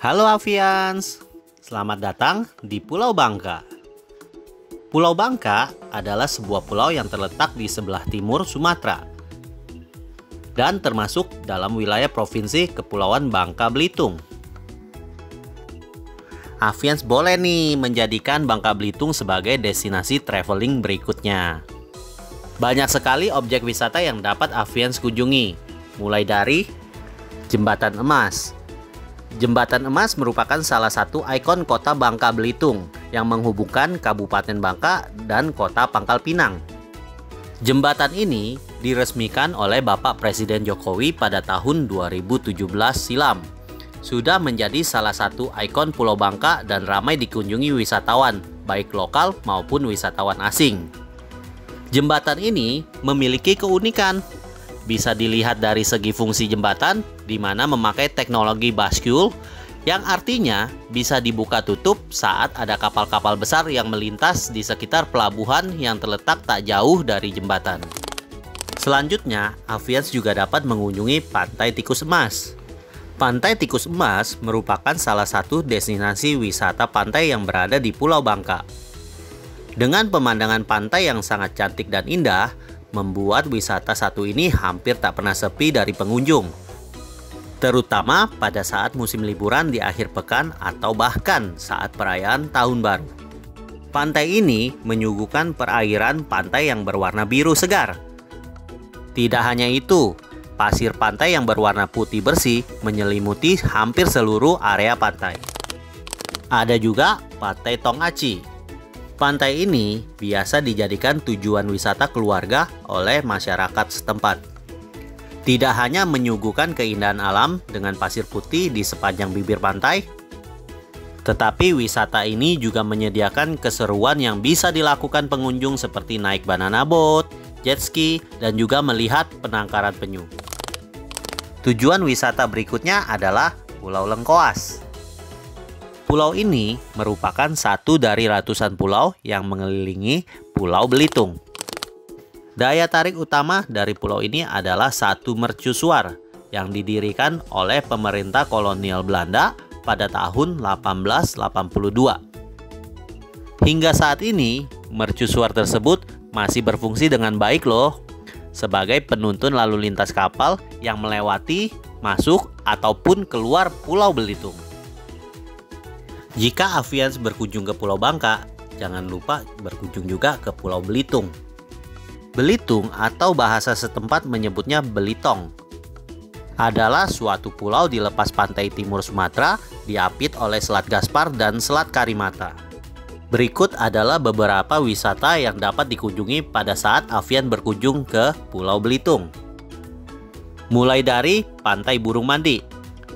Halo Avians, selamat datang di Pulau Bangka. Pulau Bangka adalah sebuah pulau yang terletak di sebelah timur Sumatera dan termasuk dalam wilayah Provinsi Kepulauan Bangka Belitung. Avians boleh nih menjadikan Bangka Belitung sebagai destinasi traveling berikutnya. Banyak sekali objek wisata yang dapat Avians kunjungi, mulai dari Jembatan Emas. Jembatan Emas merupakan salah satu ikon kota Bangka Belitung yang menghubungkan Kabupaten Bangka dan kota Pangkal Pinang. Jembatan ini diresmikan oleh Bapak Presiden Jokowi pada tahun 2017 silam. Sudah menjadi salah satu ikon Pulau Bangka dan ramai dikunjungi wisatawan, baik lokal maupun wisatawan asing. Jembatan ini memiliki keunikan. Bisa dilihat dari segi fungsi jembatan, di mana memakai teknologi bascule, yang artinya bisa dibuka tutup saat ada kapal-kapal besar yang melintas di sekitar pelabuhan yang terletak tak jauh dari jembatan. Selanjutnya, Avians juga dapat mengunjungi Pantai Tikus Emas. Pantai Tikus Emas merupakan salah satu destinasi wisata pantai yang berada di Pulau Bangka. Dengan pemandangan pantai yang sangat cantik dan indah, membuat wisata satu ini hampir tak pernah sepi dari pengunjung. Terutama pada saat musim liburan di akhir pekan atau bahkan saat perayaan Tahun Baru. Pantai ini menyuguhkan perairan pantai yang berwarna biru segar. Tidak hanya itu, pasir pantai yang berwarna putih bersih menyelimuti hampir seluruh area pantai. Ada juga Pantai Tong Aci. Pantai ini biasa dijadikan tujuan wisata keluarga oleh masyarakat setempat. Tidak hanya menyuguhkan keindahan alam dengan pasir putih di sepanjang bibir pantai, tetapi wisata ini juga menyediakan keseruan yang bisa dilakukan pengunjung seperti naik banana boat, jet ski, dan juga melihat penangkaran penyu. Tujuan wisata berikutnya adalah Pulau Lengkoas. Pulau ini merupakan satu dari ratusan pulau yang mengelilingi Pulau Belitung. Daya tarik utama dari pulau ini adalah satu mercusuar yang didirikan oleh pemerintah kolonial Belanda pada tahun 1882. Hingga saat ini, mercusuar tersebut masih berfungsi dengan baik loh, sebagai penuntun lalu lintas kapal yang melewati, masuk, ataupun keluar Pulau Belitung. Jika Avians berkunjung ke Pulau Bangka, jangan lupa berkunjung juga ke Pulau Belitung. Belitung atau bahasa setempat menyebutnya Belitong adalah suatu pulau di lepas pantai timur Sumatera, diapit oleh Selat Gaspar dan Selat Karimata. Berikut adalah beberapa wisata yang dapat dikunjungi pada saat Avians berkunjung ke Pulau Belitung. Mulai dari Pantai Burung Mandi.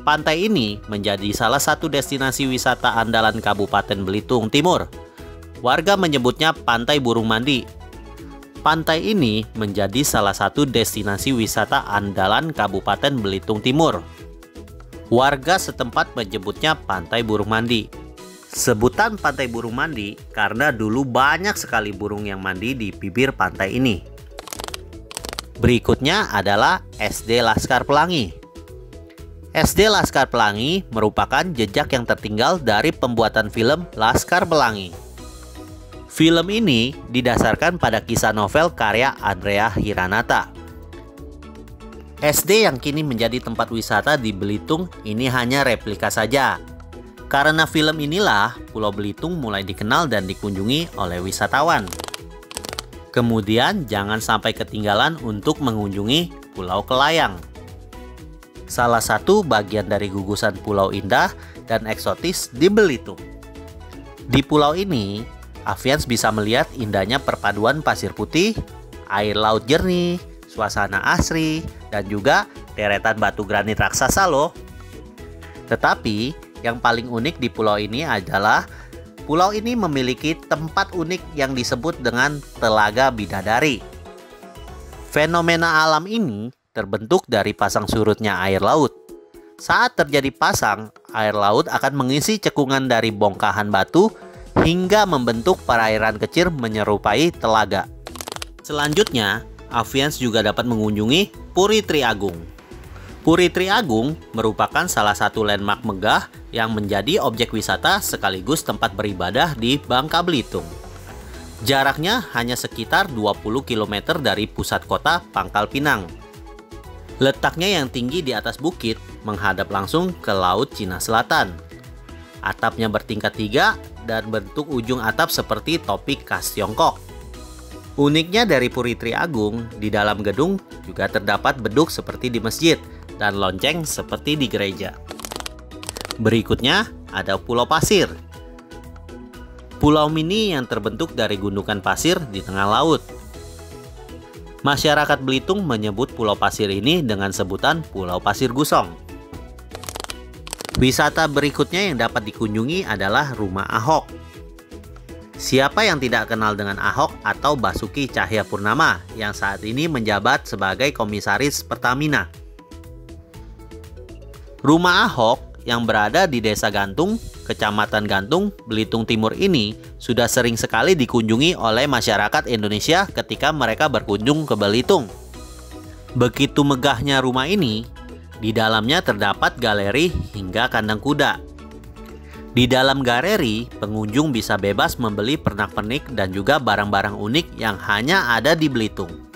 Pantai ini menjadi salah satu destinasi wisata andalan Kabupaten Belitung Timur. Warga menyebutnya Pantai Burung Mandi. Pantai ini menjadi salah satu destinasi wisata andalan Kabupaten Belitung Timur. Warga setempat menyebutnya Pantai Burung Mandi. Sebutan Pantai Burung Mandi karena dulu banyak sekali burung yang mandi di bibir pantai ini. Berikutnya adalah SD Laskar Pelangi. SD Laskar Pelangi merupakan jejak yang tertinggal dari pembuatan film Laskar Pelangi. Film ini didasarkan pada kisah novel karya Andrea Hiranata. SD yang kini menjadi tempat wisata di Belitung ini hanya replika saja. Karena film inilah Pulau Belitung mulai dikenal dan dikunjungi oleh wisatawan. Kemudian jangan sampai ketinggalan untuk mengunjungi Pulau Kelayang. Salah satu bagian dari gugusan pulau indah dan eksotis di Belitung. Di pulau ini, Avians bisa melihat indahnya perpaduan pasir putih, air laut jernih, suasana asri, dan juga deretan batu granit raksasa loh. Tetapi, yang paling unik di pulau ini adalah pulau ini memiliki tempat unik yang disebut dengan Telaga Bidadari. Fenomena alam ini terbentuk dari pasang surutnya air laut. Saat terjadi pasang, air laut akan mengisi cekungan dari bongkahan batu hingga membentuk perairan kecil menyerupai telaga. Selanjutnya, Avians juga dapat mengunjungi Puri Tri Agung. Puri Tri Agung merupakan salah satu landmark megah yang menjadi objek wisata sekaligus tempat beribadah di Bangka Belitung. Jaraknya hanya sekitar 20 km dari pusat kota Pangkal Pinang. Letaknya yang tinggi di atas bukit menghadap langsung ke Laut Cina Selatan. Atapnya bertingkat 3 dan bentuk ujung atap seperti topi khas Tiongkok. Uniknya dari Puri Tri Agung, di dalam gedung juga terdapat beduk seperti di masjid dan lonceng seperti di gereja. Berikutnya ada Pulau Pasir. Pulau mini yang terbentuk dari gundukan pasir di tengah laut. Masyarakat Belitung menyebut Pulau Pasir ini dengan sebutan Pulau Pasir Gusong. Wisata berikutnya yang dapat dikunjungi adalah Rumah Ahok. Siapa yang tidak kenal dengan Ahok atau Basuki Cahayapurnama yang saat ini menjabat sebagai Komisaris Pertamina? Rumah Ahok yang berada di Desa Gantung, Kecamatan Gantung, Belitung Timur ini sudah sering sekali dikunjungi oleh masyarakat Indonesia ketika mereka berkunjung ke Belitung. Begitu megahnya rumah ini, di dalamnya terdapat galeri hingga kandang kuda. Di dalam galeri, pengunjung bisa bebas membeli pernak-pernik dan juga barang-barang unik yang hanya ada di Belitung.